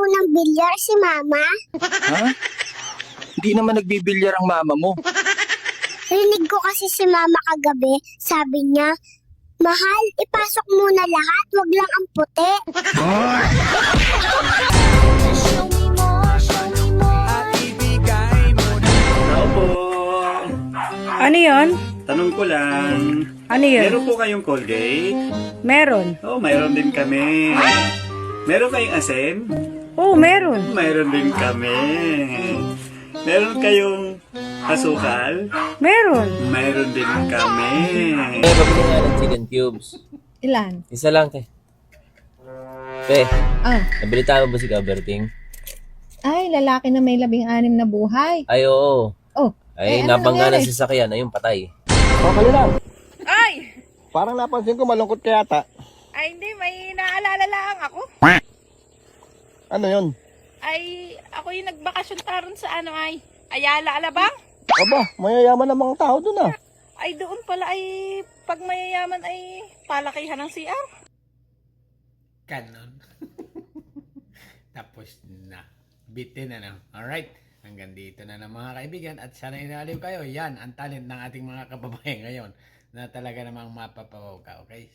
ng bilyar si Mama? Ha? Hindi naman nagbibilyar ang mama mo. Rinig ko kasi si Mama kagabi, sabi niya, Mahal, ipasok muna lahat, wag lang ang puti. Tao po. Ano yun? Tanong ko lang. Ano yun? Meron po kayong Colgate? Meron. Oo, mayroon din kami. Meron kayong asin? Oo, meron. Mayroon din kami. Meron kayong asukal? Meron. Mayroon din kami. Pabili nga ng chicken cubes. Ilan? Isa lang, te. Te, Ah, nabilita mo ba si Gaberting? ay, lalaki na may 16 na buhay. Ay, oo. Oh, Ay, ano nabangga na nangyari? sa sasakyan. Ayun, patay. Okay lang. Ay! Parang napansin ko malungkot ka yata. Ay, hindi. May naalala lang ako. Ano yun? Ay, ako yung nagbakasyon taron sa Ayala, Alabang. Aba, mayayaman ang mga tao dun ah. Ay, doon pala ay, pag mayayaman ay palakihan ng CR. Ganon. Tapos na. Bitin na. Alright. Hanggang dito na ng mga kaibigan. At sana inaliw kayo. Yan ang talent ng ating mga kababayan ngayon na talaga namang mapapawaw ka. Okay?